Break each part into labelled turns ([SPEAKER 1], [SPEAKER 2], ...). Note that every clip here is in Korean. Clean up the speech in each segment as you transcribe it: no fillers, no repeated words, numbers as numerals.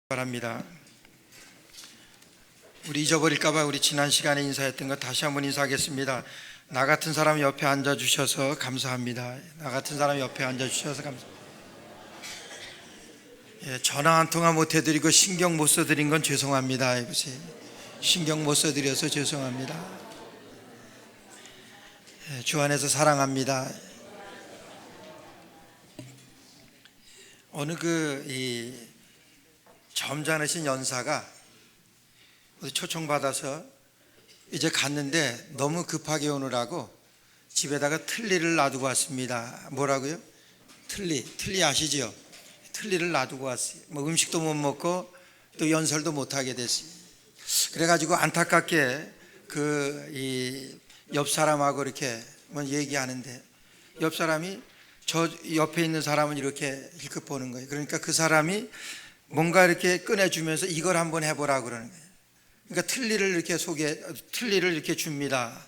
[SPEAKER 1] 바랍니다. 우리 잊어버릴까봐 우리 지난 시간에 인사했던 것 다시 한번 인사하겠습니다. 나 같은 사람 옆에 앉아주셔서 감사합니다. 나 같은 사람 옆에 앉아주셔서 감사합니다. 전화 한 통화 못 해드리고 신경 못 써드린 건 죄송합니다. 신경 못 써드려서 죄송합니다. 주 안에서 사랑합니다. 어느 점잖으신 연사가 초청받아서 이제 갔는데 너무 급하게 오느라고 집에다가 틀니를 놔두고 왔습니다. 뭐라고요? 틀니 아시죠? 틀니를 놔두고 왔어요. 음식도 못 먹고 또 연설도 못 하게 됐어요. 그래가지고 안타깝게 옆 사람하고 이렇게 얘기하는데 옆 사람이 저 옆에 있는 사람은 이렇게 힐끗 보는 거예요. 그러니까 그 사람이 뭔가 이렇게 꺼내주면서 이걸 한번 해보라 그러는 거예요. 그러니까 틀니를 이렇게 줍니다.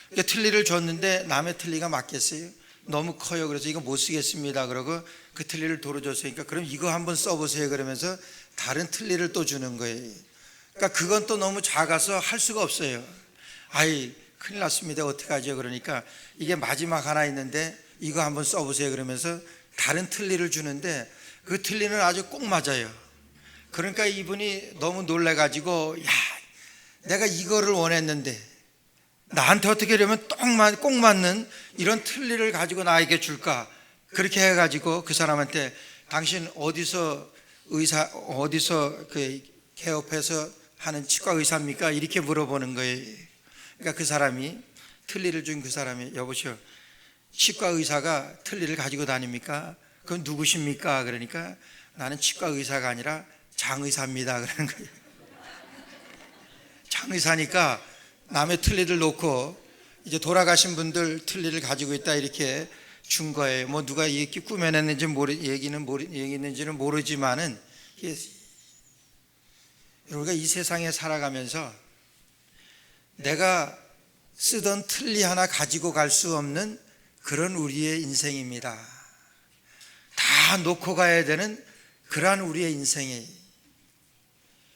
[SPEAKER 1] 그러니까 틀니를 줬는데 남의 틀니가 맞겠어요? 너무 커요. 그래서 이거 못 쓰겠습니다. 그러고 그 틀니를 돌려줬으니까 그럼 이거 한번 써보세요. 그러면서 다른 틀니를 또 주는 거예요. 그러니까 그건 또 너무 작아서 할 수가 없어요. 아이, 큰일 났습니다. 어떡하죠? 그러니까 이게 마지막 하나 있는데 이거 한번 써보세요. 그러면서 다른 틀니를 주는데 그 틀니는 아주 꼭 맞아요. 그러니까 이분이 너무 놀래가지고 야, 내가 이거를 원했는데 나한테 어떻게 이러면 꼭 맞는 이런 틀니를 가지고 나에게 줄까? 그렇게 해가지고 그 사람한테 당신 어디서 개업해서 하는 치과 의사입니까? 이렇게 물어보는 거예요. 그러니까 그 사람이 틀니를 준 그 사람이 여보시오, 치과 의사가 틀니를 가지고 다닙니까? 그건 누구십니까? 그러니까 나는 치과 의사가 아니라 장의사입니다. 그러는 거예요. 장의사니까 남의 틀니를 놓고 이제 돌아가신 분들 틀니를 가지고 있다 이렇게 준 거예요. 누가 이렇게 꾸며냈는지 얘기했는지는 모르지만은 우리가 이 세상에 살아가면서 내가 쓰던 틀니 하나 가지고 갈 수 없는 그런 우리의 인생입니다. 다 놓고 가야 되는 그러한 우리의 인생이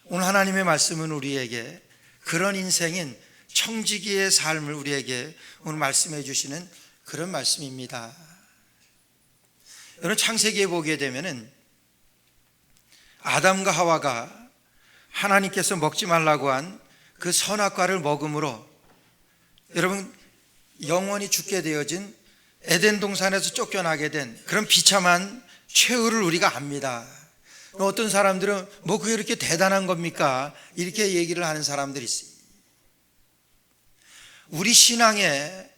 [SPEAKER 1] 오늘 하나님의 말씀은 우리에게 그런 인생인 청지기의 삶을 우리에게 오늘 말씀해 주시는 그런 말씀입니다. 여러분 창세기에 보게 되면은 아담과 하와가 하나님께서 먹지 말라고 한 그 선악과를 먹음으로 여러분 영원히 죽게 되어진 에덴 동산에서 쫓겨나게 된 그런 비참한 최후를 우리가 압니다. 어떤 사람들은 그게 이렇게 대단한 겁니까? 이렇게 얘기를 하는 사람들이 있어요. 우리 신앙에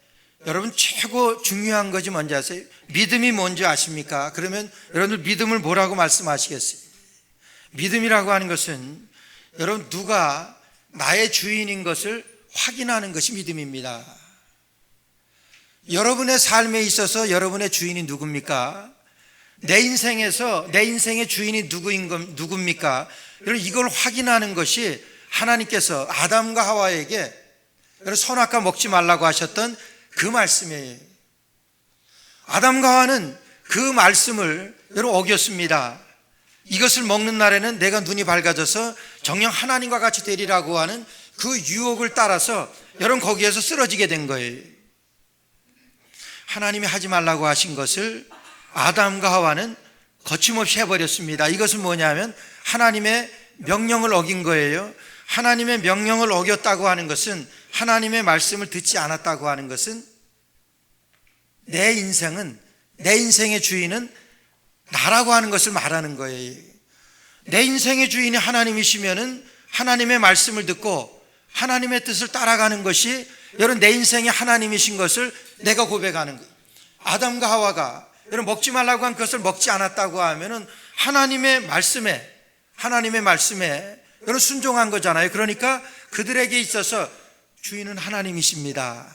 [SPEAKER 1] 여러분 최고 중요한 것이 뭔지 아세요? 믿음이 뭔지 아십니까? 그러면 여러분들 믿음을 뭐라고 말씀하시겠어요? 믿음이라고 하는 것은 여러분 누가 나의 주인인 것을 확인하는 것이 믿음입니다. 여러분의 삶에 있어서 여러분의 주인이 누굽니까? 내 인생에서 내 인생의 주인이 누굽니까? 여러분 이걸 확인하는 것이 하나님께서 아담과 하와에게 선악과 먹지 말라고 하셨던 그 말씀이에요. 아담과 하와는 그 말씀을 여러분 어겼습니다. 이것을 먹는 날에는 내가 눈이 밝아져서 정녕 하나님과 같이 되리라고 하는 그 유혹을 따라서 여러분 거기에서 쓰러지게 된 거예요. 하나님이 하지 말라고 하신 것을 아담과 하와는 거침없이 해버렸습니다. 이것은 뭐냐면 하나님의 명령을 어긴 거예요. 하나님의 명령을 어겼다고 하는 것은 하나님의 말씀을 듣지 않았다고 하는 것은 내 인생의 주인은 나라고 하는 것을 말하는 거예요. 내 인생의 주인이 하나님이시면은 하나님의 말씀을 듣고 하나님의 뜻을 따라가는 것이 여러분 내 인생의 하나님이신 것을 내가 고백하는 거예요. 아담과 하와가 여러분 먹지 말라고 한 것을 먹지 않았다고 하면은 하나님의 말씀에 여러분 순종한 거잖아요. 그러니까 그들에게 있어서 주인은 하나님이십니다.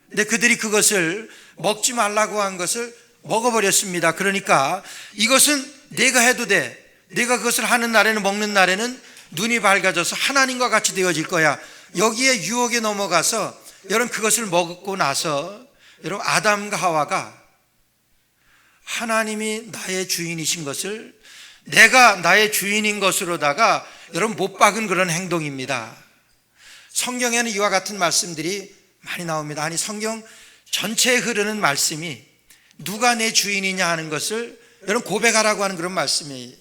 [SPEAKER 1] 근데 그들이 그것을 먹지 말라고 한 것을 먹어버렸습니다. 그러니까 이것은 내가 해도 돼. 내가 그것을 하는 날에는 먹는 날에는 눈이 밝아져서 하나님과 같이 되어질 거야. 여기에 유혹에 넘어가서 여러분 그것을 먹고 나서 여러분 아담과 하와가 하나님이 나의 주인이신 것을 내가 나의 주인인 것으로다가 여러분 못 박은 그런 행동입니다. 성경에는 이와 같은 말씀들이 많이 나옵니다. 아니 성경 전체에 흐르는 말씀이 누가 내 주인이냐 하는 것을 여러분 고백하라고 하는 그런 말씀이에요.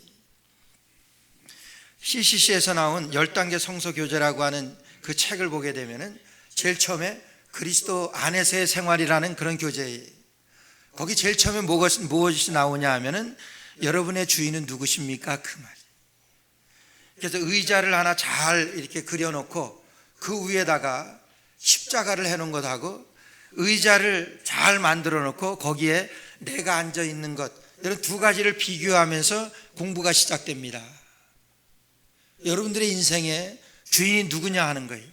[SPEAKER 1] CCC에서 나온 10단계 성서교제라고 하는 그 책을 보게 되면은 제일 처음에 그리스도 안에서의 생활이라는 그런 교재예요. 거기 제일 처음에 무엇이 나오냐 하면은 여러분의 주인은 누구십니까? 그 말. 그래서 의자를 하나 잘 이렇게 그려놓고 그 위에다가 십자가를 해놓은 것하고 의자를 잘 만들어 놓고 거기에 내가 앉아 있는 것, 이런 두 가지를 비교하면서 공부가 시작됩니다. 여러분들의 인생에 주인이 누구냐 하는 거예요.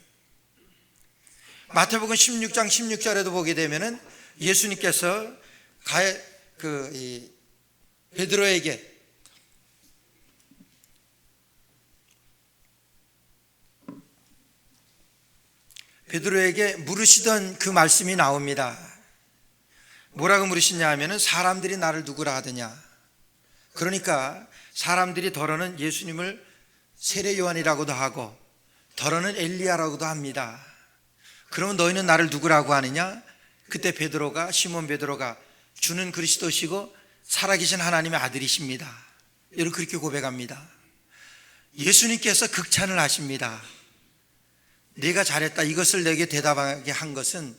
[SPEAKER 1] 마태복음 16장 16절에도 보게 되면은 예수님께서 베드로에게 물으시던 그 말씀이 나옵니다. 뭐라고 물으시냐 하면은 사람들이 나를 누구라 하더냐. 그러니까 사람들이 더러는 예수님을 세례 요한이라고도 하고 더러는 엘리야라고도 합니다. 그러면 너희는 나를 누구라고 하느냐? 그때 시몬 베드로가 주는 그리스도시고 살아계신 하나님의 아들이십니다. 여러분 그렇게 고백합니다. 예수님께서 극찬을 하십니다. 네가 잘했다. 이것을 내게 대답하게 한 것은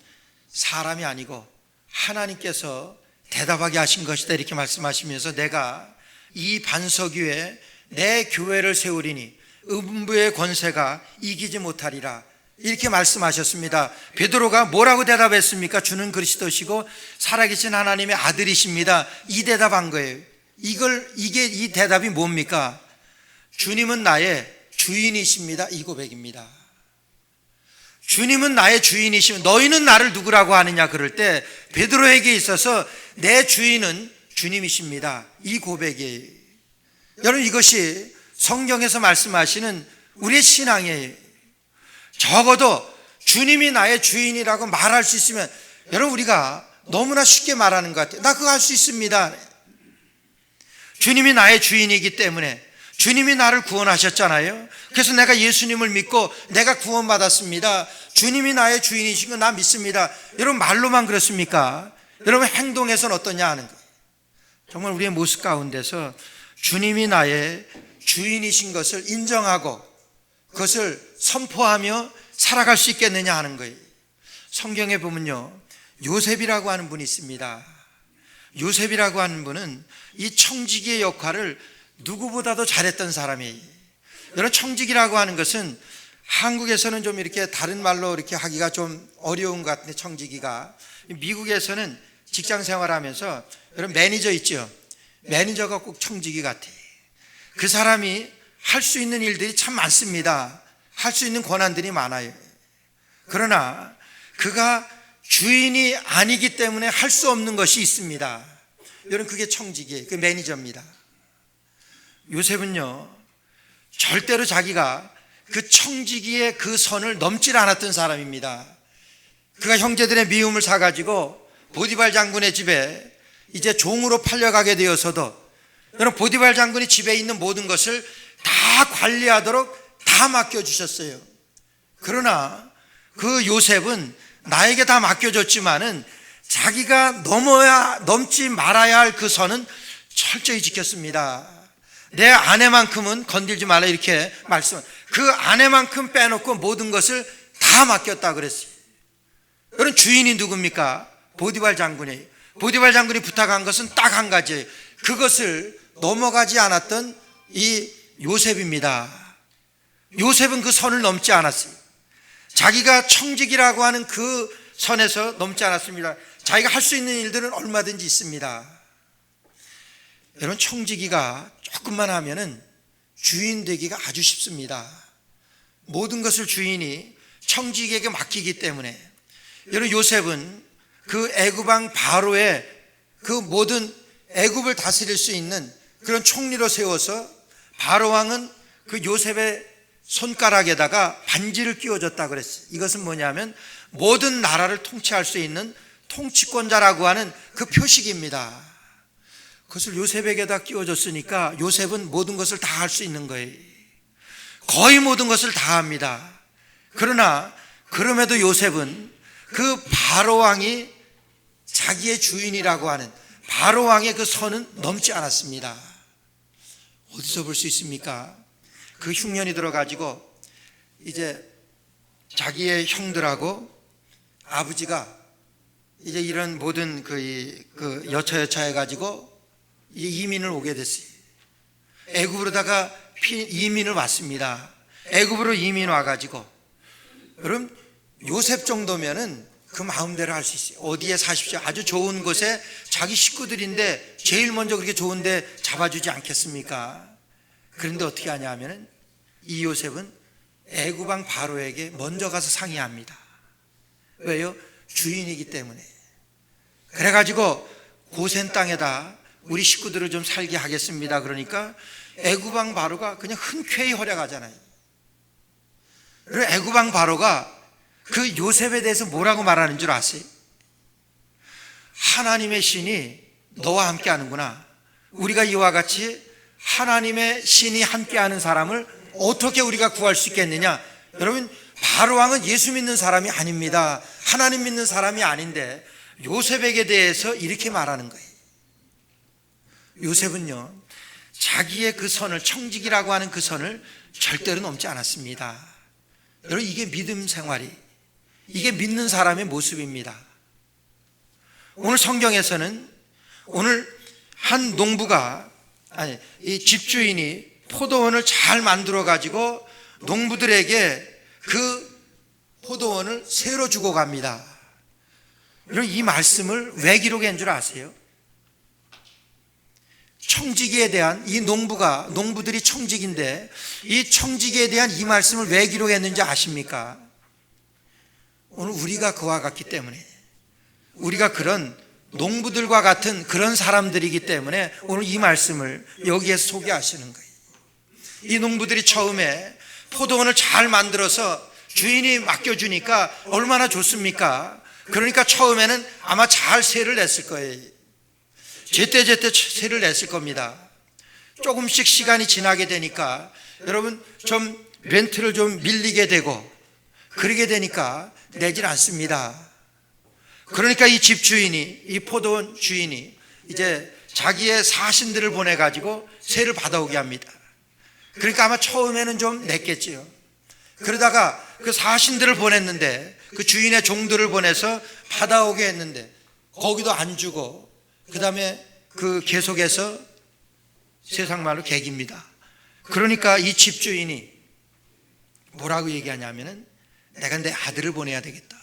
[SPEAKER 1] 사람이 아니고 하나님께서 대답하게 하신 것이다. 이렇게 말씀하시면서 내가 이 반석 위에 내 교회를 세우리니 음부의 권세가 이기지 못하리라. 이렇게 말씀하셨습니다. 베드로가 뭐라고 대답했습니까? 주는 그리스도시고 살아계신 하나님의 아들이십니다. 이 대답한 거예요. 이 대답이 뭡니까? 주님은 나의 주인이십니다. 이 고백입니다. 주님은 나의 주인이시면 너희는 나를 누구라고 하느냐 그럴 때 베드로에게 있어서 내 주인은 주님이십니다. 이 고백이에요. 여러분 이것이 성경에서 말씀하시는 우리의 신앙이에요. 적어도 주님이 나의 주인이라고 말할 수 있으면 여러분 우리가 너무나 쉽게 말하는 것 같아요. 나 그거 할 수 있습니다. 주님이 나의 주인이기 때문에 주님이 나를 구원하셨잖아요. 그래서 내가 예수님을 믿고 내가 구원받았습니다. 주님이 나의 주인이시고 나 믿습니다. 여러분 말로만 그렇습니까? 여러분 행동에서는 어떠냐 하는 거예요. 정말 우리의 모습 가운데서 주님이 나의 주인이신 것을 인정하고 그것을 선포하며 살아갈 수 있겠느냐 하는 거예요. 성경에 보면요 요셉이라고 하는 분이 있습니다. 요셉이라고 하는 분은 이 청지기의 역할을 누구보다도 잘했던 사람이에요. 여러분 청지기라고 하는 것은 한국에서는 좀 이렇게 다른 말로 이렇게 하기가 좀 어려운 것 같은데 청지기가 미국에서는 직장 생활하면서 여러분 매니저 있죠. 매니저가 꼭 청지기 같아요. 그 사람이 할 수 있는 일들이 참 많습니다. 할 수 있는 권한들이 많아요. 그러나 그가 주인이 아니기 때문에 할 수 없는 것이 있습니다. 여러분 그게 청지기예요. 그 매니저입니다. 요셉은요 절대로 자기가 그 청지기의 그 선을 넘질 않았던 사람입니다. 그가 형제들의 미움을 사가지고 보디발 장군의 집에 이제 종으로 팔려가게 되어서도 여러분 보디발 장군이 집에 있는 모든 것을 다 관리하도록 다 맡겨주셨어요. 그러나 그 요셉은 나에게 다 맡겨줬지만은 자기가 넘지 말아야 할 그 선은 철저히 지켰습니다. 내 아내만큼은 건들지 말라 이렇게 그 아내만큼 빼놓고 모든 것을 다 맡겼다 그랬어요. 여러분 주인이 누굽니까? 보디발 장군이에요. 보디발 장군이 부탁한 것은 딱 한 가지예요. 그것을 넘어가지 않았던 이 요셉입니다. 요셉은 그 선을 넘지 않았어요. 자기가 청직이라고 하는 그 선에서 넘지 않았습니다. 자기가 할 수 있는 일들은 얼마든지 있습니다. 여러분 청지기가 조금만 하면은 주인 되기가 아주 쉽습니다. 모든 것을 주인이 청지기에게 맡기기 때문에 여러분 요셉은 그 애굽왕 바로의 그 모든 애굽을 다스릴 수 있는 그런 총리로 세워서 바로 왕은 그 요셉의 손가락에다가 반지를 끼워줬다 그랬어요. 이것은 뭐냐면 모든 나라를 통치할 수 있는 통치권자라고 하는 그 표식입니다. 그것을 요셉에게다 끼워줬으니까 요셉은 모든 것을 다 할 수 있는 거예요. 거의 모든 것을 다 합니다. 그러나 그럼에도 요셉은 그 바로왕이 자기의 주인이라고 하는 바로왕의 그 선은 넘지 않았습니다. 어디서 볼 수 있습니까? 그 흉년이 들어가지고 이제 자기의 형들하고 아버지가 이제 이런 모든 그 여차여차 해가지고 이민을 오게 됐어요. 애굽으로다가 이민을 왔습니다. 애굽으로 이민 와가지고, 그럼 요셉 정도면은 그 마음대로 할 수 있어요. 어디에 사십시오. 아주 좋은 곳에 자기 식구들인데 제일 먼저 그렇게 좋은데 잡아주지 않겠습니까? 그런데 어떻게 하냐 하면은 이 요셉은 애굽왕 바로에게 먼저 가서 상의합니다. 왜요? 주인이기 때문에. 그래가지고 고센 땅에다 우리 식구들을 좀 살게 하겠습니다. 그러니까 애굽왕 바로가 그냥 흔쾌히 허락하잖아요. 그리고 애굽왕 바로가 그 요셉에 대해서 뭐라고 말하는 줄 아세요? 하나님의 신이 너와 함께 하는구나. 우리가 이와 같이 하나님의 신이 함께하는 사람을 어떻게 우리가 구할 수 있겠느냐? 여러분, 바로왕은 예수 믿는 사람이 아닙니다. 하나님 믿는 사람이 아닌데 요셉에게 대해서 이렇게 말하는 거예요. 요셉은요, 자기의 그 선을, 청직이라고 하는 그 선을 절대로 넘지 않았습니다. 여러분, 이게 믿음 생활이, 이게 믿는 사람의 모습입니다. 오늘 성경에서는 오늘 한 농부가, 이 집주인이 포도원을 잘 만들어 가지고 농부들에게 그 포도원을 새로 주고 갑니다. 여러분, 이 말씀을 왜 기록한 줄 아세요? 청지기에 대한, 이 농부들이 청지기인데 이 청지기에 대한 이 말씀을 왜 기록했는지 아십니까? 오늘 우리가 그와 같기 때문에, 우리가 그런 농부들과 같은 그런 사람들이기 때문에 오늘 이 말씀을 여기에서 소개하시는 거예요. 이 농부들이 처음에 포도원을 잘 만들어서 주인이 맡겨주니까 얼마나 좋습니까? 그러니까 처음에는 아마 잘 세를 냈을 거예요. 제때제때 세를 냈을 겁니다. 조금씩 시간이 지나게 되니까 여러분 좀 렌트를 좀 밀리게 되고 그러게 되니까 내질 않습니다. 그러니까 이 집주인이, 이 포도원 주인이 이제 자기의 사신들을 보내가지고 세를 받아오게 합니다. 그러니까 아마 처음에는 좀 냈겠지요. 그러다가 그 사신들을 보냈는데, 그 주인의 종들을 보내서 받아오게 했는데 거기도 안 주고, 그 다음에 그 계속해서 세상 말로 객입니다. 그러니까 이 집주인이 뭐라고 얘기하냐면은 내가 내 아들을 보내야 되겠다.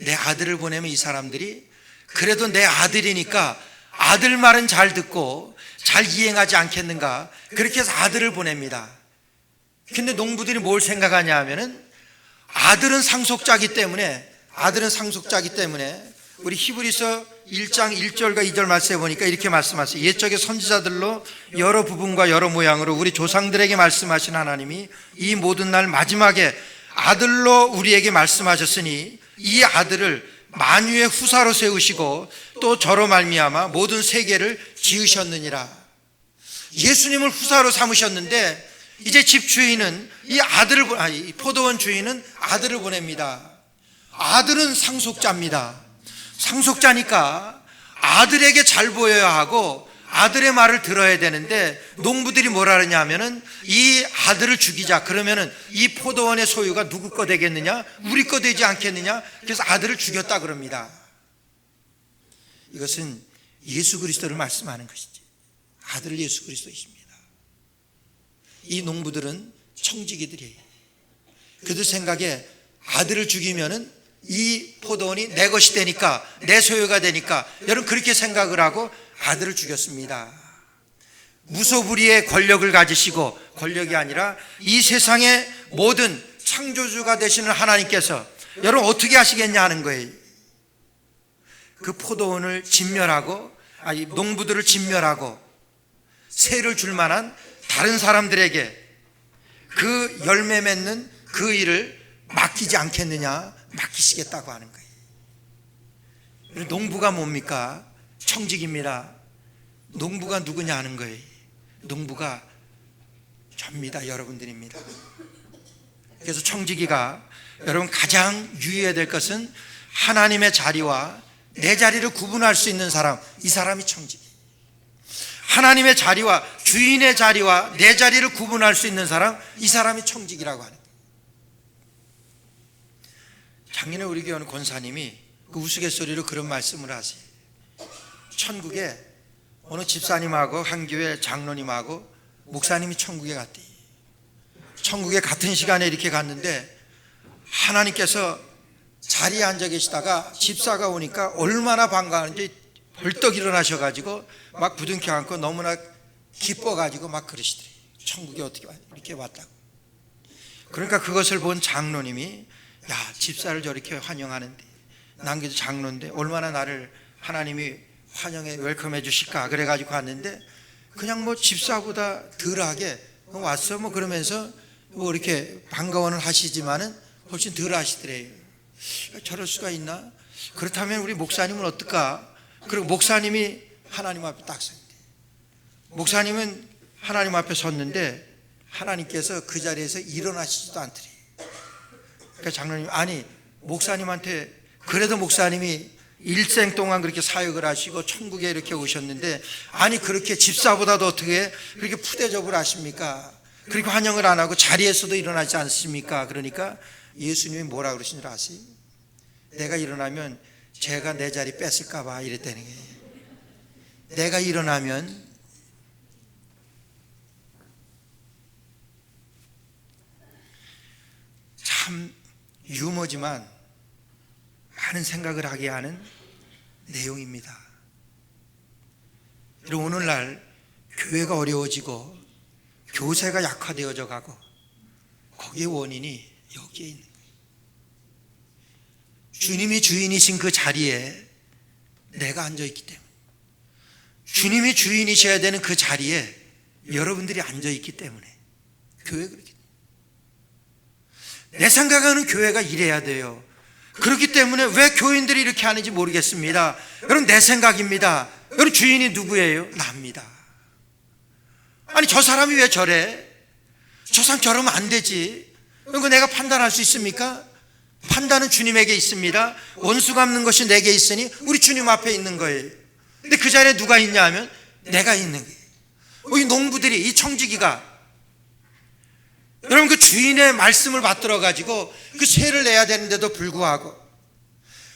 [SPEAKER 1] 내 아들을 보내면 이 사람들이 그래도 내 아들이니까 아들 말은 잘 듣고 잘 이행하지 않겠는가. 그렇게 해서 아들을 보냅니다. 근데 농부들이 뭘 생각하냐 하면은 아들은 상속자기 때문에 우리 히브리서 1장 1절과 2절 말씀해 보니까 이렇게 말씀하세요. 옛적의 선지자들로 여러 부분과 여러 모양으로 우리 조상들에게 말씀하신 하나님이 이 모든 날 마지막에 아들로 우리에게 말씀하셨으니 이 아들을 만유의 후사로 세우시고 또 저로 말미암아 모든 세계를 지으셨느니라. 예수님을 후사로 삼으셨는데 이제 집주인은 이 포도원 주인은 아들을 보냅니다. 아들은 상속자입니다. 상속자니까 아들에게 잘 보여야 하고 아들의 말을 들어야 되는데 농부들이 뭐라 그러냐 하면은 이 아들을 죽이자. 그러면은 이 포도원의 소유가 누구 거 되겠느냐? 우리 거 되지 않겠느냐? 그래서 아들을 죽였다 그럽니다. 이것은 예수 그리스도를 말씀하는 것이지. 아들 예수 그리스도이십니다. 이 농부들은 청지기들이에요. 그들 생각에 아들을 죽이면은 이 포도원이 내 것이 되니까, 내 소유가 되니까, 여러분 그렇게 생각을 하고 아들을 죽였습니다. 무소불위의 권력을 가지시고, 권력이 아니라 이 세상의 모든 창조주가 되시는 하나님께서 여러분 어떻게 하시겠냐 하는 거예요. 그 포도원을 진멸하고, 농부들을 진멸하고 세를 줄 만한 다른 사람들에게 그 열매 맺는 그 일을 맡기지 않겠느냐, 맡기시겠다고 하는 거예요. 농부가 뭡니까? 청직입니다. 농부가 누구냐 하는 거예요. 농부가 접니다. 여러분들입니다. 그래서 청지기가 여러분 가장 유의해야 될 것은 하나님의 자리와 내 자리를 구분할 수 있는 사람, 이 사람이 청지기. 하나님의 자리와 주인의 자리와 내 자리를 구분할 수 있는 사람, 이 사람이 청지기라고 하는 거예요. 작년에 우리 교회 권사님이 그 우스갯소리로 그런 말씀을 하세요. 천국에 어느 집사님하고 한 교회 장로님하고 목사님이 천국에 갔대. 천국에 같은 시간에 이렇게 갔는데 하나님께서 자리에 앉아 계시다가 집사가 오니까 얼마나 반가운지 벌떡 일어나셔가지고 막 부둥켜 안고 너무나 기뻐가지고 막 그러시더래요. 천국에 어떻게 이렇게 왔다고. 그러니까 그것을 본 장로님이 야, 집사를 저렇게 환영하는데 난 그래도 장로인데 얼마나 나를 하나님이 환영해 웰컴해 주실까 그래가지고 갔는데 그냥 뭐 집사보다 덜하게 왔어 뭐 그러면서 뭐 이렇게 반가워는 하시지만은 훨씬 덜 하시더래요. 저럴 수가 있나? 그렇다면 우리 목사님은 어떨까? 그리고 목사님이 하나님 앞에 딱 섰는데 목사님은 하나님 앞에 섰는데 하나님께서 그 자리에서 일어나시지도 않더래요. 그러니까 장로님 아니 목사님한테 그래도 목사님이 일생 동안 그렇게 사역을 하시고 천국에 이렇게 오셨는데 아니 그렇게 집사보다도 어떻게 그렇게 푸대접을 하십니까? 그렇게 환영을 안 하고 자리에서도 일어나지 않습니까? 그러니까 예수님이 뭐라 그러신 줄 아세요? 내가 일어나면 제가 내 자리 뺏을까 봐 이랬다는 거예요. 내가 일어나면 참 유머지만 많은 생각을 하게 하는 내용입니다. 오늘날 교회가 어려워지고 교세가 약화되어져 가고 거기에 원인이 여기에 있는 거예요. 주님이 주인이신 그 자리에 내가 앉아있기 때문에 주님이 주인이셔야 되는 그 자리에 여러분들이 앉아있기 때문에 교회가 그렇게 내 생각에는 교회가 이래야 돼요. 그렇기 때문에 왜 교인들이 이렇게 하는지 모르겠습니다. 여러분 내 생각입니다. 여러분 주인이 누구예요? 납니다. 아니 저 사람이 왜 저래? 저 사람 저러면 안 되지. 그거 내가 판단할 수 있습니까? 판단은 주님에게 있습니다. 원수 갚는 것이 내게 있으니 우리 주님 앞에 있는 거예요. 근데 그 자리에 누가 있냐 하면 내가 있는 거예요. 이 농부들이 이 청지기가 여러분 그 주인의 말씀을 받들어 가지고 그 세를 내야 되는데도 불구하고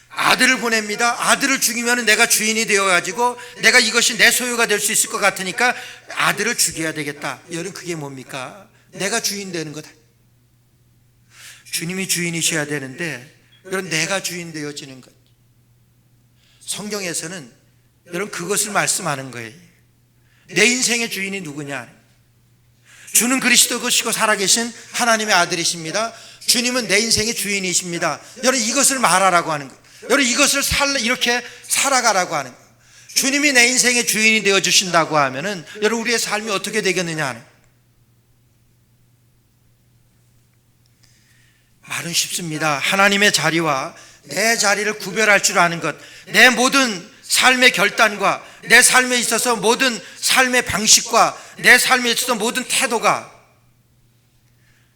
[SPEAKER 1] 아들을 보냅니다. 아들을 죽이면 내가 주인이 되어 가지고 내가 이것이 내 소유가 될 수 있을 것 같으니까 아들을 죽여야 되겠다. 여러분 그게 뭡니까? 내가 주인 되는 거다. 주님이 주인이셔야 되는데 여러분 내가 주인 되어지는 것. 성경에서는 여러분 그것을 말씀하는 거예요. 내 인생의 주인이 누구냐? 주는 그리스도시고 살아계신 하나님의 아들이십니다. 주님은 내 인생의 주인이십니다. 여러분 이것을 말하라고 하는 거예요. 여러분 이것을 이렇게 살아가라고 하는 거예요. 주님이 내 인생의 주인이 되어주신다고 하면은 여러분 우리의 삶이 어떻게 되겠느냐 하는 거예요. 말은 쉽습니다. 하나님의 자리와 내 자리를 구별할 줄 아는 것, 내 모든 삶의 결단과 내 삶에 있어서 모든 삶의 방식과 내 삶에 있어서 모든 태도가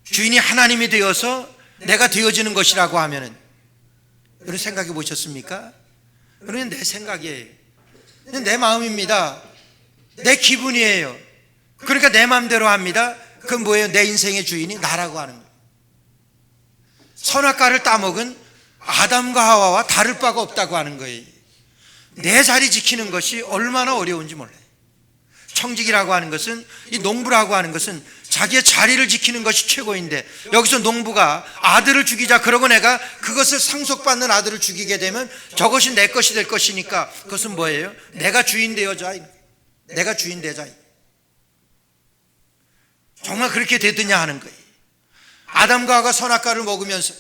[SPEAKER 1] 주인이 하나님이 되어서 내가 되어지는 것이라고 하면은 여러분 생각해 보셨습니까? 여러분 내 생각이에요. 내 마음입니다. 내 기분이에요. 그러니까 내 마음대로 합니다. 그건 뭐예요? 내 인생의 주인이 나라고 하는 거예요. 선악과를 따먹은 아담과 하와와 다를 바가 없다고 하는 거예요. 내 자리 지키는 것이 얼마나 어려운지 몰라요. 청지기라고 하는 것은, 이 농부라고 하는 것은 자기의 자리를 지키는 것이 최고인데 여기서 농부가 아들을 죽이자 그러고 내가 그것을 상속받는 아들을 죽이게 되면 저것이 내 것이 될 것이니까 그것은 뭐예요? 내가 주인 되어자. 내가 주인 되자. 정말 그렇게 되더냐 하는 거예요. 아담과 하와가 선악과를 먹으면서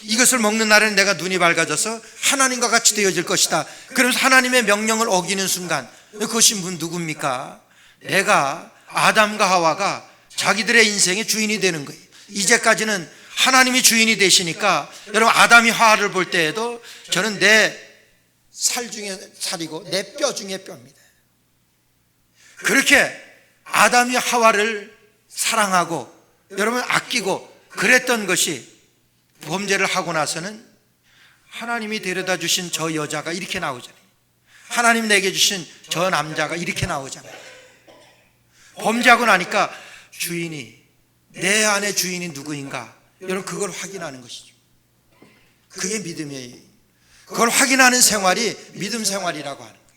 [SPEAKER 1] 이것을 먹는 날에는 내가 눈이 밝아져서 하나님과 같이 되어질 것이다. 그러면서 하나님의 명령을 어기는 순간 그것이 누굽니까? 내가 아담과 하와가 자기들의 인생의 주인이 되는 거예요. 이제까지는 하나님이 주인이 되시니까 여러분 아담이 하와를 볼 때에도 저는 내 살 중에 살이고 내 뼈 중에 뼈입니다. 그렇게 아담이 하와를 사랑하고 여러분 아끼고 그랬던 것이 범죄를 하고 나서는 하나님이 데려다 주신 저 여자가 이렇게 나오잖아요. 하나님 내게 주신 저 남자가 이렇게 나오잖아요. 범죄하고 나니까 주인이, 내 안에 주인이 누구인가, 여러분 그걸 확인하는 것이죠. 그게 믿음이에요. 그걸 확인하는 생활이 믿음 생활이라고 하는 거예요.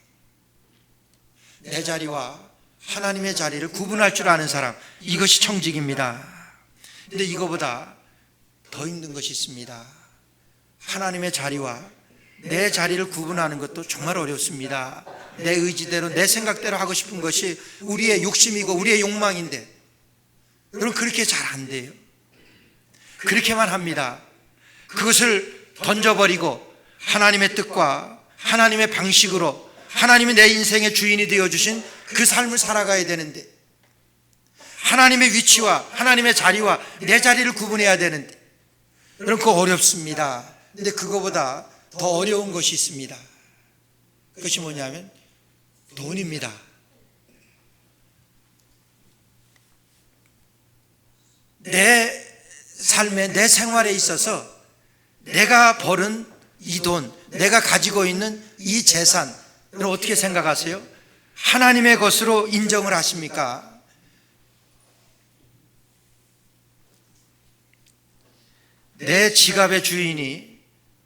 [SPEAKER 1] 내 자리와 하나님의 자리를 구분할 줄 아는 사람, 이것이 청직입니다. 근데 이거보다 더 힘든 것이 있습니다. 하나님의 자리와 내 자리를 구분하는 것도 정말 어렵습니다. 내 의지대로 내 생각대로 하고 싶은 것이 우리의 욕심이고 우리의 욕망인데 여러분 그렇게 잘 안 돼요. 그렇게만 합니다. 그것을 던져버리고 하나님의 뜻과 하나님의 방식으로 하나님이 내 인생의 주인이 되어주신 그 삶을 살아가야 되는데, 하나님의 위치와 하나님의 자리와 내 자리를 구분해야 되는데 여러분 그거 어렵습니다. 근데 그거보다 더 어려운 것이 있습니다. 그것이 뭐냐면 돈입니다. 내 삶에, 내 생활에 있어서 내가 벌은 이 돈, 내가 가지고 있는 이 재산, 여러분 어떻게 생각하세요? 하나님의 것으로 인정을 하십니까? 내 지갑의 주인이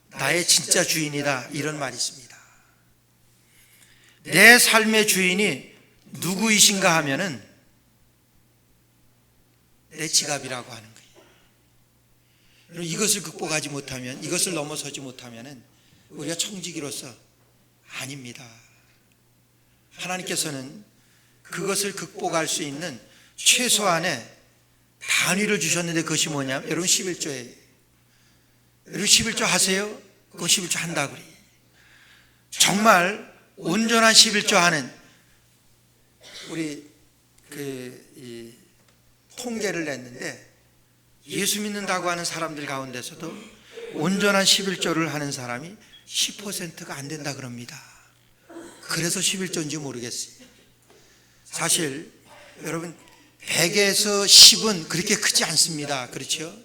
[SPEAKER 1] 나의 진짜 주인이다, 이런 말이 있습니다. 내 삶의 주인이 누구이신가 하면은 내 지갑이라고 하는 거예요. 이것을 극복하지 못하면, 이것을 넘어서지 못하면은 우리가 청지기로서 아닙니다. 하나님께서는 그것을 극복할 수 있는 최소한의 단위를 주셨는데 그것이 뭐냐면 여러분 11조예요. 여러분 11조 하세요? 그거 11조 한다고 그래요. 정말 온전한 11조 하는 우리 이 통계를 냈는데 예수 믿는다고 하는 사람들 가운데서도 온전한 11조를 하는 사람이 10%가 안 된다 그럽니다. 그래서 11조인지 모르겠어요. 사실 여러분 100에서 10은 그렇게 크지 않습니다. 그렇죠?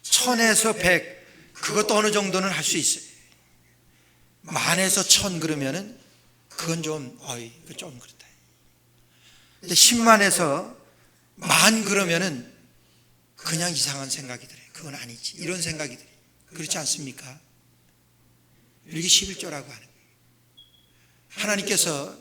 [SPEAKER 1] 1000에서 100 그것도 어느 정도는 할 수 있어요. 10,000에서 1000 그러면은 그건 좀 좀 그렇다. 근데 10만에서 10,000 그러면은 그냥 이상한 생각이 들어요. 그건 아니지, 이런 생각이 들어요. 그렇지 않습니까? 이게 11조라고 하는 거예요. 하나님께서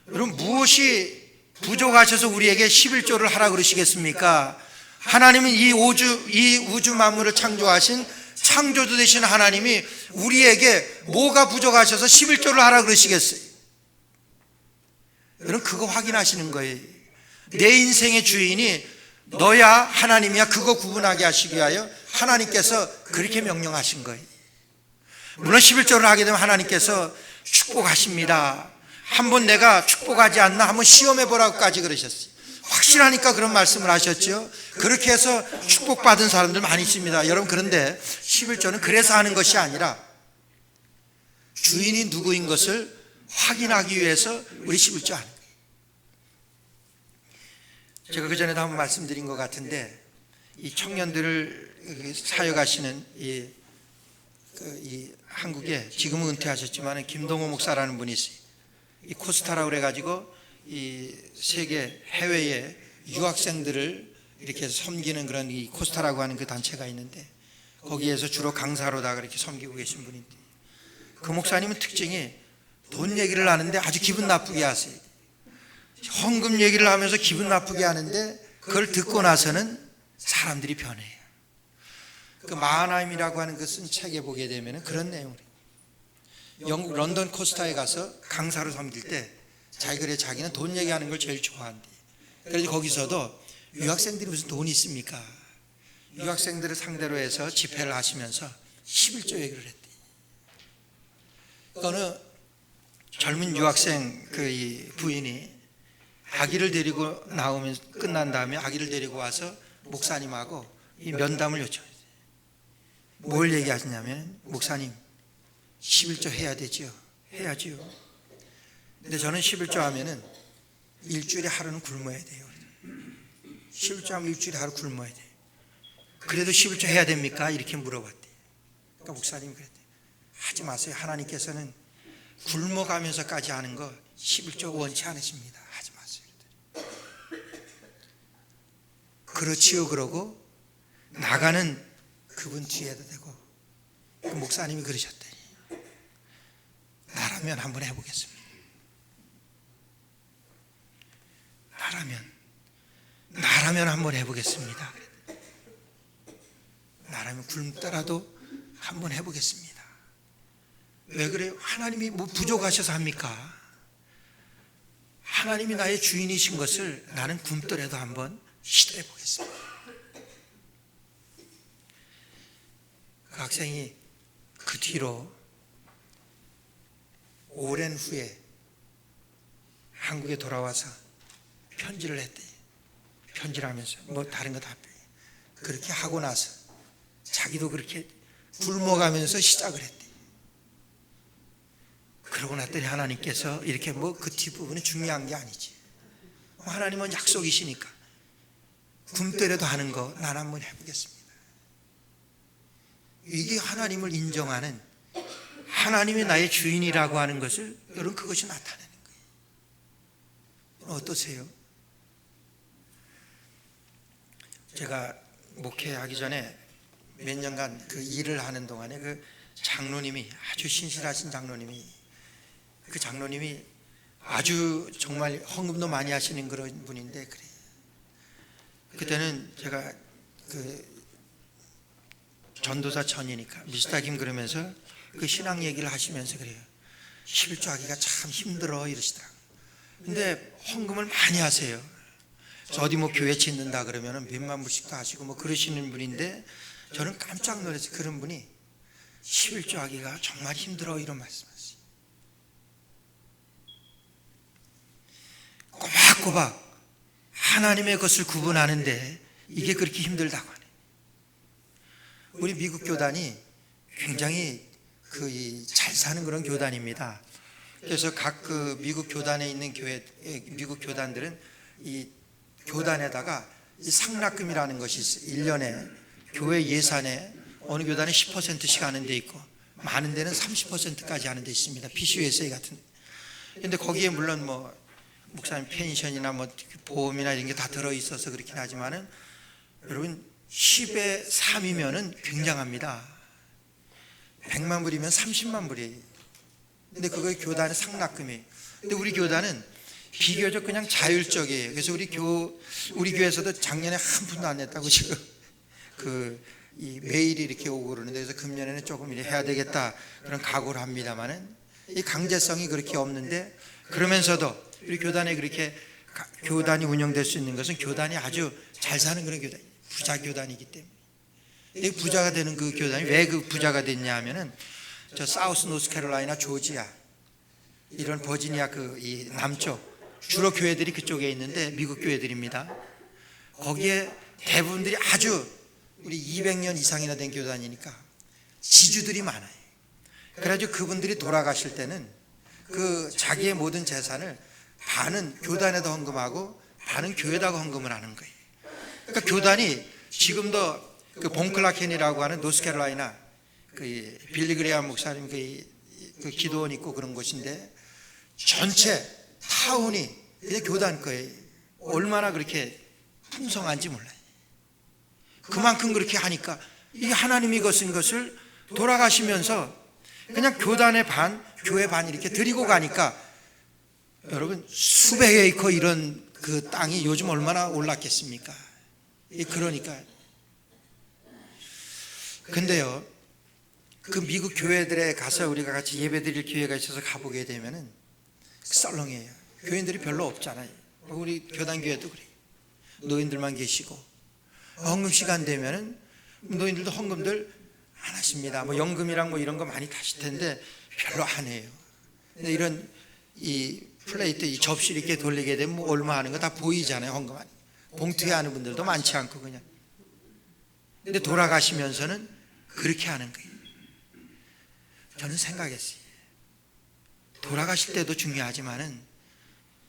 [SPEAKER 1] 여러분 무엇이 부족하셔서 우리에게 11조를 하라 그러시겠습니까? 하나님은 이 우주 만물을 창조하신 창조주 되신 하나님이 우리에게 뭐가 부족하셔서 11조를 하라 그러시겠어요? 여러분 그거 확인하시는 거예요. 내 인생의 주인이 너야 하나님이야, 그거 구분하게 하시기 위하여 하나님께서 그렇게 명령하신 거예요. 물론 11조를 하게 되면 하나님께서 축복하십니다. 한번 내가 축복하지 않나 한번 시험해 보라고까지 그러셨어요. 확실하니까 그런 말씀을 하셨죠. 그렇게 해서 축복받은 사람들 많이 있습니다. 여러분 그런데 11조는 그래서 하는 것이 아니라 주인이 누구인 것을 확인하기 위해서 우리 11조 하는 거예요. 제가 그전에도 한번 말씀드린 것 같은데 이 청년들을 사역하시는 이 한국에 지금은 은퇴하셨지만 김동호 목사라는 분이 있어요. 이 코스타라고 그래가지고 이 세계 해외의 유학생들을 이렇게 섬기는 그런 이 코스타라고 하는 그 단체가 있는데 거기에서 주로 강사로다가 이렇게 섬기고 계신 분인데 그 목사님은 특징이 돈 얘기를 하는데 아주 기분 나쁘게 하세요. 헌금 얘기를 하면서 기분 나쁘게 하는데 그걸 듣고 나서는 사람들이 변해요. 그 마하나임이라고 하는 그 쓴 책에 보게 되면 그런 내용이에요. 영국 런던 코스타에 가서 강사로 섬길 때 자기는 돈 얘기하는 걸 제일 좋아한대. 그래서 거기서도 유학생들이 무슨 돈이 있습니까? 유학생들을 상대로 해서 집회를 하시면서 11조 얘기를 했대. 어느 젊은 유학생 이 부인이 아기를 데리고 나오면 끝난 다음에 아기를 데리고 와서 목사님하고 이 면담을 요청했어요. 뭘 얘기하시냐면 목사님 11조 해야 되죠. 해야지요. 근데 저는 11조 하면은 일주일에 하루는 굶어야 돼요. 11조 하면 일주일에 하루 굶어야 돼요. 그래도 11조 해야 됩니까? 이렇게 물어봤대요. 그러니까 목사님이 그랬대요. 하지 마세요. 하나님께서는 굶어가면서까지 하는 거 11조 원치 않으십니다. 하지 마세요. 그렇지요. 그러고 나가는 그분 뒤에도 되고, 그 목사님이 그러셨더니 나라면 한번 해보겠습니다. 나라면 한번 해보겠습니다. 나라면 굶더라도 한번 해보겠습니다. 왜 그래요? 하나님이 뭐 부족하셔서 합니까? 하나님이 나의 주인이신 것을 나는 굶더라도 한번 시도해 보겠습니다. 그 학생이 그 뒤로 오랜 후에 한국에 돌아와서 편지를 했대요. 편지를 하면서 뭐 다른 거 다 그렇게 하고 나서 자기도 그렇게 굶어가면서 시작을 했대. 그러고 났더니 하나님께서 이렇게 뭐 그 뒷부분이 중요한 게 아니지. 하나님은 약속이시니까 굶더라도 하는 거 난 한번 해보겠습니다. 이게 하나님을 인정하는, 하나님이 나의 주인이라고 하는 것을, 여러분 그것이 나타내는 거예요. 어떠세요? 제가 목회하기 전에 몇 년간 그 일을 하는 동안에 그 장로님이, 아주 신실하신 장로님이, 그 장로님이 아주 정말 헌금도 많이 하시는 그런 분인데, 그래. 그때는 제가 그 전도사 전이니까 미스터김 그러면서 그 신앙 얘기를 하시면서 그래요. 11조 하기가 참 힘들어 이러시더라고요. 근데 헌금을 많이 하세요. 어디 뭐 교회 짓는다 그러면 몇만 불씩도 하시고 뭐 그러시는 분인데, 저는 깜짝 놀랐어요. 그런 분이 11조 하기가 정말 힘들어 이런 말씀하세요. 꼬박꼬박 하나님의 것을 구분하는데 이게 그렇게 힘들다고 하네. 우리 미국 교단이 굉장히 잘 사는 그런 교단입니다. 그래서 각 그 미국 교단에 있는 미국 교단들은 이 교단에다가 이 상납금이라는 것이 있어요. 1년에 교회 예산에 어느 교단에 10%씩 하는 데 있고, 많은 데는 30%까지 하는 데 있습니다. PCUSA 같은 데. 근데 거기에 물론 뭐 목사님 펜션이나 뭐 보험이나 이런 게 다 들어있어서 그렇긴 하지만은, 여러분 10의 3이면은 굉장합니다. 100만 불이면 30만 불이에요. 근데 그거의 교단의 상납금이에요. 근데 우리 교단은 비교적 그냥 자율적이에요. 그래서 우리 교회에서도 작년에 한 푼도 안 냈다고 지금 이 메일이 이렇게 오고 그러는데, 그래서 금년에는 조금 이렇게 해야 되겠다 그런 각오를 합니다만은, 이 강제성이 그렇게 없는데, 그러면서도 우리 교단에 그렇게 교단이 운영될 수 있는 것은 교단이 아주 잘 사는 그런 교단, 부자 교단이기 때문에. 이 부자가 되는 그 교단이 왜 그 부자가 됐냐 하면은, 저 사우스 노스캐롤라이나 조지아 이런 버지니아 이 남쪽 주로 교회들이 그쪽에 있는데 미국 교회들입니다. 거기에 대부분들이 아주 우리 200년 이상이나 된 교단이니까 지주들이 많아요. 그래가지고 그분들이 돌아가실 때는 그 자기의 모든 재산을 반은 교단에다 헌금하고 반은 교회에다가 헌금을 하는 거예요. 그러니까 교단이 지금도 그 본클라켄이라고 하는 노스캐롤라이나 그 빌리 그레이엄 목사님 그 기도원 있고 그런 곳인데, 전체 타운이 그냥 교단 거예요. 얼마나 그렇게 풍성한지 몰라요. 그만큼 그렇게 하니까 이게 하나님이 거신 것을 돌아가시면서 그냥 교단의 반, 교회 반 이렇게 드리고 가니까, 여러분 수백 에이커 이런 그 땅이 요즘 얼마나 올랐겠습니까? 그러니까. 근데요, 그 미국 교회들에 가서 우리가 같이 예배드릴 기회가 있어서 가보게 되면은 썰렁해요. 교인들이 별로 없잖아요. 우리 교단교회도 그래요. 노인들만 계시고, 헌금 시간 되면은 노인들도 헌금들 안 하십니다. 뭐 연금이랑 뭐 이런 거 많이 타실 텐데 별로 안 해요. 근데 이런 이 플레이트, 이 접시 이렇게 돌리게 되면 뭐 얼마 하는 거 다 보이잖아요. 헌금 하는 봉투에 하는 분들도 많지 않고 그냥. 근데 돌아가시면서는 그렇게 하는 거예요. 저는 생각했어요. 돌아가실 때도 중요하지만은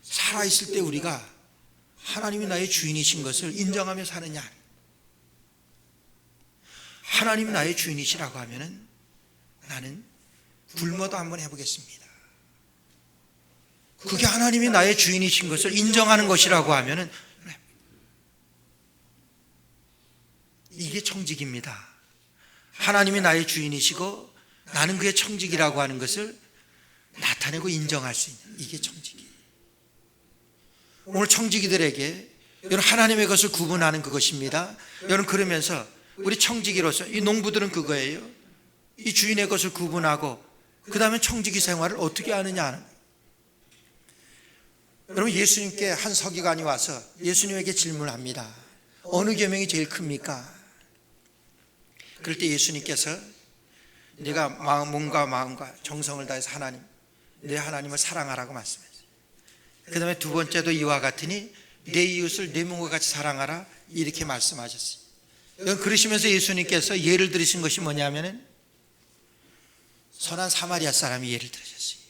[SPEAKER 1] 살아있을 때 우리가 하나님이 나의 주인이신 것을 인정하며 사느냐? 하나님이 나의 주인이시라고 하면은 나는 굶어도 한번 해보겠습니다. 그게 하나님이 나의 주인이신 것을 인정하는 것이라고 하면은 이게 청직입니다. 하나님이 나의 주인이시고 나는 그의 청직이라고 하는 것을 나타내고 인정할 수 있는 이게 청직이에요. 오늘 청지기들에게 여러분 하나님의 것을 구분하는 그것입니다. 여러분 그러면서 우리 청지기로서 이 농부들은 그거예요. 이 주인의 것을 구분하고 그 다음에 청지기 생활을 어떻게 하느냐 하는 거예요. 여러분 예수님께 한 서기관이 와서 예수님에게 질문합니다. 어느 계명이 제일 큽니까? 그럴 때 예수님께서 네가 몸과 마음과 정성을 다해서 하나님 내 하나님을 사랑하라고 말씀했어요. 그 다음에 두 번째도 이와 같으니 내 이웃을 내 몸과 같이 사랑하라 이렇게 말씀하셨어요. 그러시면서 예수님께서 예를 들으신 것이 뭐냐면은 선한 사마리아 사람이 예를 들으셨어요.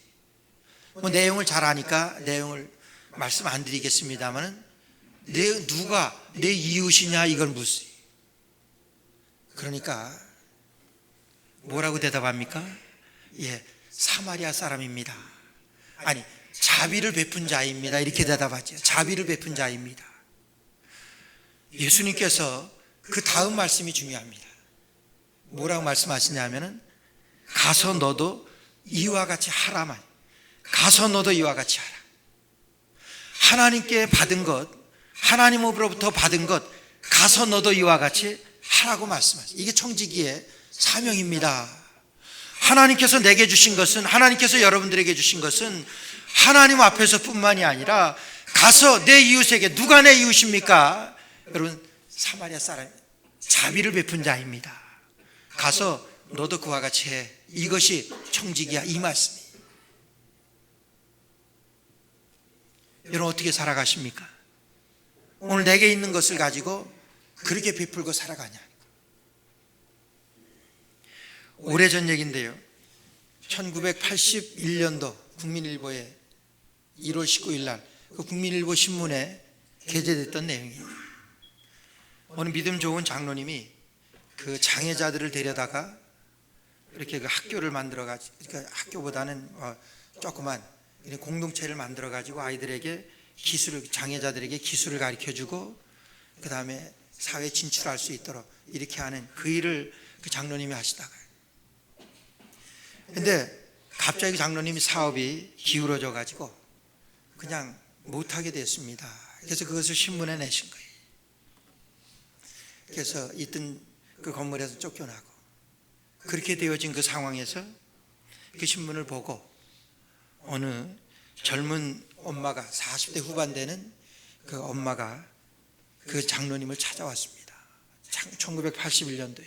[SPEAKER 1] 뭐 내용을 잘 아니까 내용을 말씀 안 드리겠습니다만은 누가 내 이웃이냐 이걸 묻어요. 그러니까 뭐라고 대답합니까? 예, 사마리아 사람입니다. 아니 자비를 베푼 자입니다. 이렇게 대답하죠. 자비를 베푼 자입니다. 예수님께서 그 다음 말씀이 중요합니다. 뭐라고 말씀하시냐면은 가서 너도 이와 같이 하라만. 가서 너도 이와 같이 하라. 하나님께 받은 것, 하나님으로부터 받은 것, 가서 너도 이와 같이 하라고 말씀하세요. 이게 청지기의 사명입니다. 하나님께서 내게 주신 것은, 하나님께서 여러분들에게 주신 것은 하나님 앞에서 뿐만이 아니라 가서 내 이웃에게, 누가 내 이웃입니까? 여러분 사마리아 사람, 자비를 베푼 자입니다. 가서 너도 그와 같이 해. 이것이 청지기야 이 말씀이에요. 여러분 어떻게 살아가십니까? 오늘 내게 있는 것을 가지고 그렇게 베풀고 살아가냐? 오래전 얘기인데요. 1981년도 국민일보에 1월 19일 날 그 국민일보 신문에 게재됐던 내용이에요. 어느 믿음 좋은 장로님이 그 장애자들을 데려다가 이렇게 그 학교를 만들어 가지고, 그러니까 학교보다는 조그만 공동체를 만들어 가지고 아이들에게 기술을, 장애자들에게 기술을 가르쳐 주고 그 다음에 사회에 진출할 수 있도록 이렇게 하는 그 일을 그 장로님이 하시다가, 근데 갑자기 그 장로님이 사업이 기울어져 가지고 그냥 못하게 됐습니다. 그래서 그것을 신문에 내신 거예요. 그래서 있던 그 건물에서 쫓겨나고, 그렇게 되어진 그 상황에서 그 신문을 보고 어느 젊은 엄마가 40대 후반 되는 그 엄마가 그 장로님을 찾아왔습니다. 1981년도에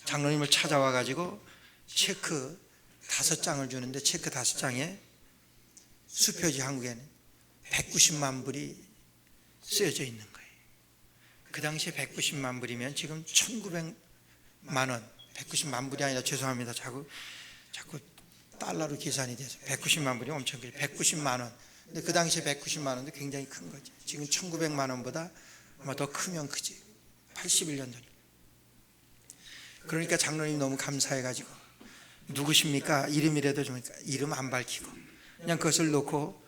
[SPEAKER 1] 장로님을 찾아와 가지고 체크 5장을 주는데 체크 5장에 수표지 한국에는 190만 불이 쓰여져 있는 거예요. 그 당시에 190만 불이면 지금 1900만 원, 190만 불이 아니라 죄송합니다. 자꾸 달러로 계산이 돼서 190만 불이 엄청 크죠. 190만 원. 근데 그 당시에 190만 원도 굉장히 큰 거죠. 지금 1900만 원보다 아마 더 크면 크지. 81년 전. 그러니까 장로님 너무 감사해가지고 누구십니까? 이름이라도 좀, 이름 안 밝히고 그냥 그것을 놓고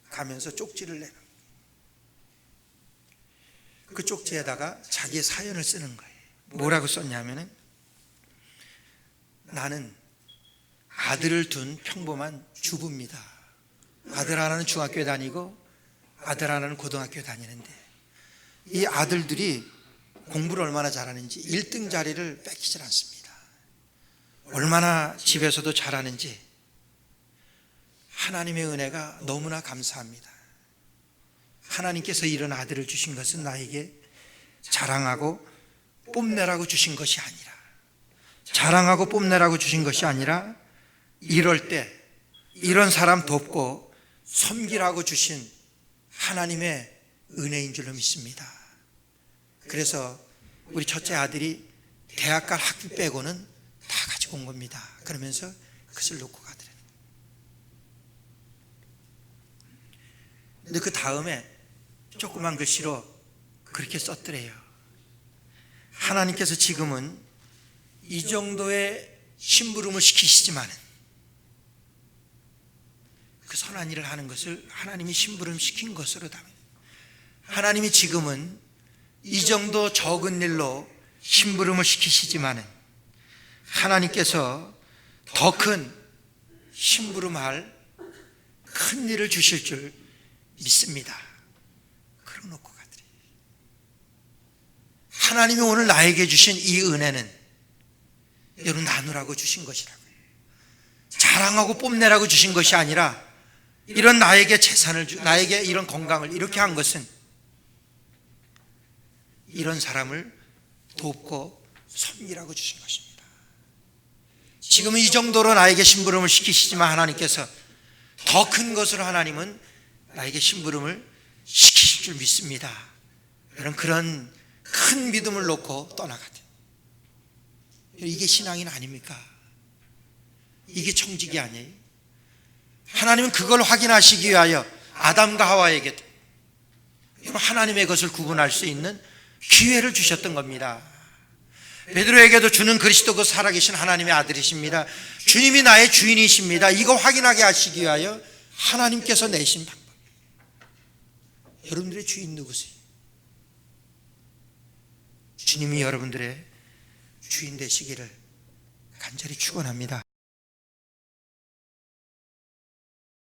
[SPEAKER 1] 가면서 쪽지를 내는, 그 쪽지에다가 자기의 사연을 쓰는 거예요. 뭐라고 썼냐면은 나는 아들을 둔 평범한 주부입니다. 아들 하나는 중학교에 다니고 아들 하나는 고등학교에 다니는데 이 아들들이 공부를 얼마나 잘하는지 1등 자리를 뺏기질 않습니다. 얼마나 집에서도 잘하는지 하나님의 은혜가 너무나 감사합니다. 하나님께서 이런 아들을 주신 것은 나에게 자랑하고 뽐내라고 주신 것이 아니라, 자랑하고 뽐내라고 주신 것이 아니라 이럴 때 이런 사람 돕고 섬기라고 주신 하나님의 은혜인 줄로 믿습니다. 그래서 우리 첫째 아들이 대학 갈 학비 빼고는 다 가지고 온 겁니다. 그러면서 그것을 놓고 가더래요. 근데 그 다음에 조그만 글씨로 그렇게 썼더래요. 하나님께서 지금은 이 정도의 심부름을 시키시지만 그 선한 일을 하는 것을 하나님이 심부름 시킨 것으로 답니다. 하나님이 지금은 이 정도 적은 일로 심부름을 시키시지만 하나님께서 더 큰 심부름할 큰 일을 주실 줄 믿습니다. 그러놓고 가더래. 하나님이 오늘 나에게 주신 이 은혜는 여러분 나누라고 주신 것이라고요. 자랑하고 뽐내라고 주신 것이 아니라 이런 나에게 재산을 나에게 이런 건강을 이렇게 한 것은 이런 사람을 돕고 섬기라고 주신 것입니다. 지금은 이 정도로 나에게 심부름을 시키시지만 하나님께서 더 큰 것으로 하나님은 나에게 심부름을 시키실 줄 믿습니다. 그런 큰 믿음을 놓고 떠나가대. 이게 신앙인 아닙니까? 이게 청직이 아니에요. 하나님은 그걸 확인하시기 위하여 아담과 하와에게 하나님의 것을 구분할 수 있는 기회를 주셨던 겁니다. 베드로에게도 주는 그리스도 그 살아계신 하나님의 아들이십니다. 주님이 나의 주인이십니다. 이거 확인하게 하시기 위하여 하나님께서 내신 방법. 여러분들의 주인 누구세요? 주님이 여러분들의 주인 되시기를 간절히 축원합니다.